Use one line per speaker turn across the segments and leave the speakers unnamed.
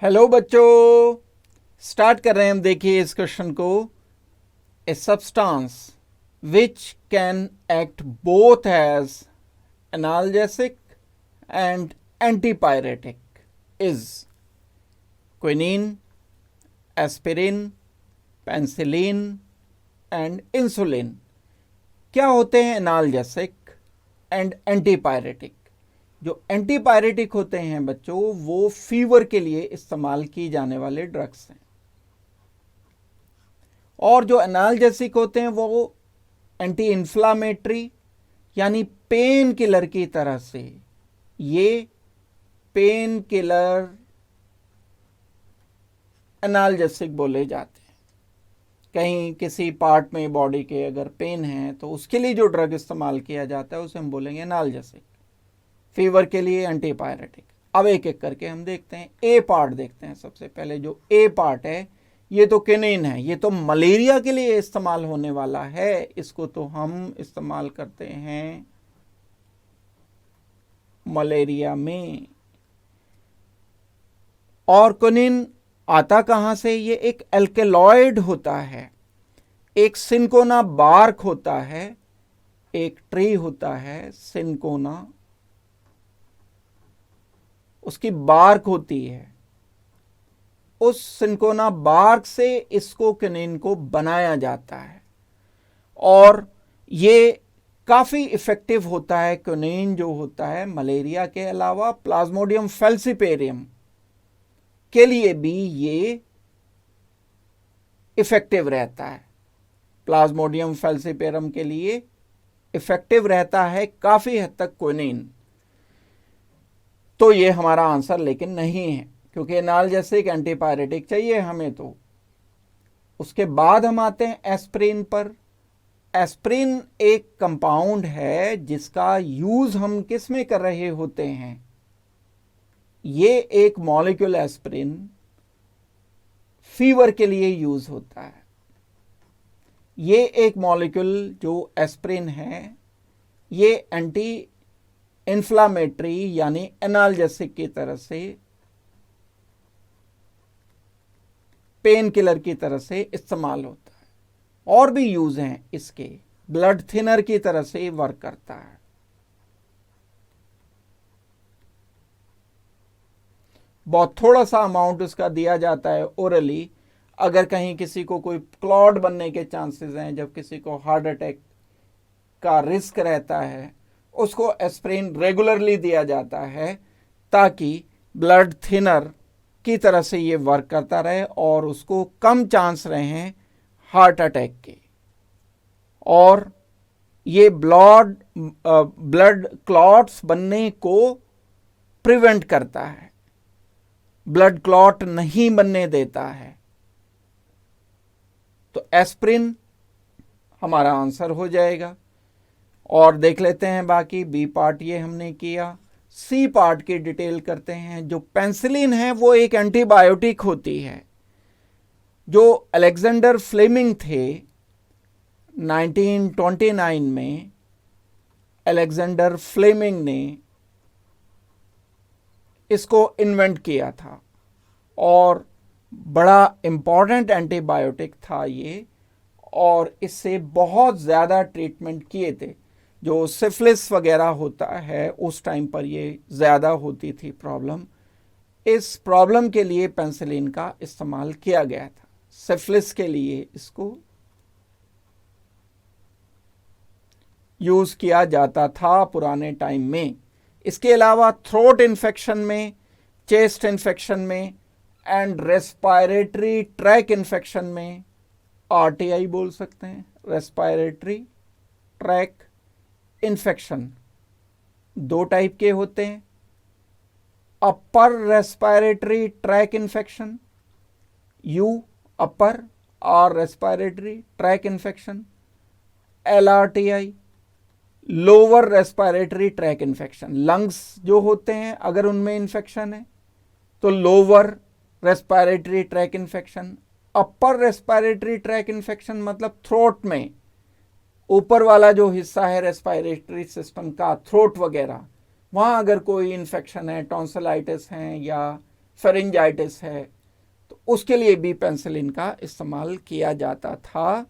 Hello बच्चों, start कर रहे हैं हम। देखिए इस क्वेश्चन को। A substance which can act both as analgesic and antipyretic is quinine, aspirin, penicillin and insulin. क्या होते हैं एनाल्जेसिक एंड एंटीपायरेटिक? जो एंटीपायरेटिक होते हैं बच्चों, वो फीवर के लिए इस्तेमाल की जाने वाले ड्रग्स हैं, और जो एनाल्जेसिक होते हैं वो एंटी इन्फ्लामेटरी यानी पेन किलर की तरह से। ये पेन किलर एनाल्जेसिक बोले जाते हैं। कहीं किसी पार्ट में बॉडी के अगर पेन है तो उसके लिए जो ड्रग इस्तेमाल किया जाता है उसे हम बोलेंगे एनाल्जेसिक। फीवर के लिए एंटीपायरेटिक। अब एक एक करके हम देखते हैं। ए पार्ट देखते हैं। सबसे पहले जो ए पार्ट है, ये तो किनिन है। ये तो मलेरिया के लिए इस्तेमाल होने वाला है। इसको तो हम इस्तेमाल करते हैं मलेरिया में। और किनिन आता कहां से? ये एक एल्केलॉइड होता है, एक सिनकोना बार्क होता है, एक ट्री होता है सिनकोना, उसकी बार्क होती है। उस सिनकोना बार्क से इसको किनिन को बनाया जाता है, और ये काफी इफेक्टिव होता है। किनिन जो होता है मलेरिया के अलावा प्लाज्मोडियम फैल्सिपेरियम के लिए भी ये इफेक्टिव रहता है। प्लाज्मोडियम फैल्सिपेरम के लिए इफेक्टिव रहता है काफी हद तक क्विनिन। तो ये हमारा आंसर लेकिन नहीं है, क्योंकि एनाल्जेसिक एंटीपायरेटिक चाहिए हमें। तो उसके बाद हम आते हैं एस्प्रिन पर। एस्प्रिन एक कंपाउंड है जिसका यूज हम किस में कर रहे होते हैं? ये एक मॉलिक्यूल एस्प्रिन फीवर के लिए यूज होता है। ये एक मॉलिक्यूल जो एस्प्रिन है, ये एंटी इन्फ्लामेटरी यानी एनाल्जेसिक की तरह से, पेन किलर की तरह से इस्तेमाल होता है। और भी यूज हैं इसके। ब्लड थिनर की तरह से वर्क करता है। बहुत थोड़ा सा अमाउंट उसका दिया जाता है ओरली। अगर कहीं किसी को कोई क्लॉट बनने के चांसेस हैं, जब किसी को हार्ट अटैक का रिस्क रहता है, उसको एस्प्रिन रेगुलरली दिया जाता है ताकि ब्लड थिनर की तरह से ये वर्क करता रहे और उसको कम चांस रहे हार्ट अटैक के। और ये ब्लड क्लॉट्स बनने को प्रिवेंट करता है, ब्लड क्लॉट नहीं बनने देता है। तो एस्प्रिन हमारा आंसर हो जाएगा। और देख लेते हैं बाकी। बी पार्ट ये हमने किया। सी पार्ट की डिटेल करते हैं। जो पेंसिलिन है वो एक एंटीबायोटिक होती है। जो अलेक्जेंडर फ्लेमिंग थे 1929 में, अलेक्जेंडर फ्लेमिंग ने इसको इन्वेंट किया था, और बड़ा इंपॉर्टेंट एंटीबायोटिक था ये। और इससे बहुत ज़्यादा ट्रीटमेंट किए थे। जो सिफिलिस वगैरह होता है उस टाइम पर ये ज़्यादा होती थी प्रॉब्लम। इस प्रॉब्लम के लिए पेंसिलिन का इस्तेमाल किया गया था। सिफिलिस के लिए इसको यूज़ किया जाता था पुराने टाइम में। इसके अलावा थ्रोट इन्फेक्शन में, चेस्ट इन्फेक्शन में एंड रेस्पायरेटरी ट्रैक इन्फेक्शन में, आरटीआई बोल सकते हैं, रेस्पायरेटरी ट्रैक इन्फेक्शन, दो टाइप के होते हैं। Upper respiratory tract infection, U upper, और respiratory tract infection LRTI, lower respiratory tract infection. Lungs जो होते हैं अगर उनमें इन्फेक्शन है तो lower respiratory tract infection. Upper respiratory tract infection मतलब थ्रोट में ऊपर वाला जो हिस्सा है रेस्पायरेटरी सिस्टम का, थ्रोट वगैरह, वहाँ अगर कोई इन्फेक्शन है, टॉन्सिलाइटिस है या फेरिंजाइटिस है, तो उसके लिए भी पेनिसिलिन का इस्तेमाल किया जाता था।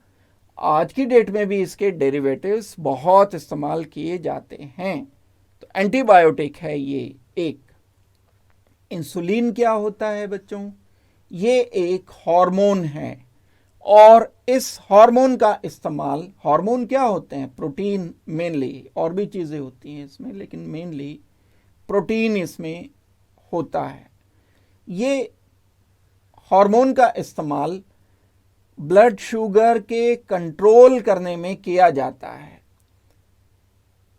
आज की डेट में भी इसके डेरिवेटिव्स बहुत इस्तेमाल किए जाते हैं। तो एंटीबायोटिक है ये एक। इंसुलिन क्या होता है बच्चों? ये एक हार्मोन है और इस हार्मोन का इस्तेमाल, हार्मोन क्या होते हैं? प्रोटीन मेनली, और भी चीज़ें होती हैं इसमें, लेकिन मेनली प्रोटीन इसमें होता है। ये हार्मोन का इस्तेमाल ब्लड शुगर के कंट्रोल करने में किया जाता है।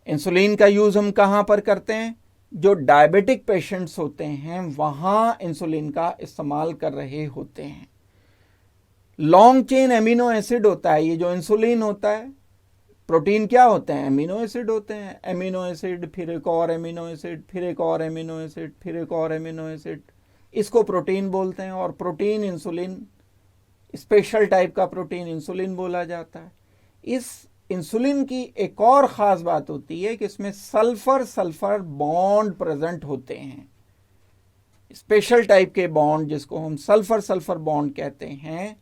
इंसुलिन का यूज हम कहां पर करते हैं? जो डायबिटिक पेशेंट्स होते हैं वहां इंसुलिन का इस्तेमाल कर रहे होते हैं। लॉन्ग चेन एमिनो एसिड होता है ये जो इंसुलिन होता है। प्रोटीन क्या होते हैं? एमिनो एसिड होते हैं। एमिनो एसिड, फिर एक और एमिनो एसिड, फिर एक और एमिनो एसिड, फिर एक और एमिनो एसिड, इसको प्रोटीन बोलते हैं। और प्रोटीन इंसुलिन, स्पेशल टाइप का प्रोटीन इंसुलिन बोला जाता है। इस इंसुलिन की एक और ख़ास बात होती है कि इसमें सल्फर सल्फर बॉन्ड प्रेजेंट होते हैं। स्पेशल टाइप के बॉन्ड जिसको हम सल्फर सल्फर बॉन्ड कहते हैं,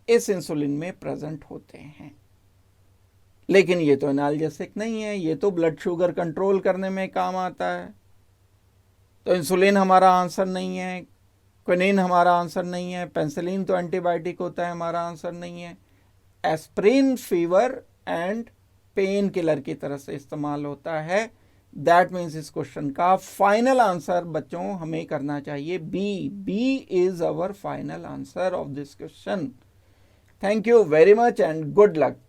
इस इंसुलिन में प्रेजेंट होते हैं। लेकिन ये तो एनाल्जेसिक नहीं है, ये तो ब्लड शुगर कंट्रोल करने में काम आता है। तो इंसुलिन हमारा आंसर नहीं है, क्विनिन हमारा आंसर नहीं है, पेनिसिलिन तो एंटीबायोटिक होता है, हमारा आंसर नहीं है। Aspirin fever and pain killer की तरह से इस्तेमाल होता है। दैट मीन्स इस क्वेश्चन का फाइनल आंसर बच्चों हमें करना चाहिए B. B is our final answer of this question. Thank you very much and good luck.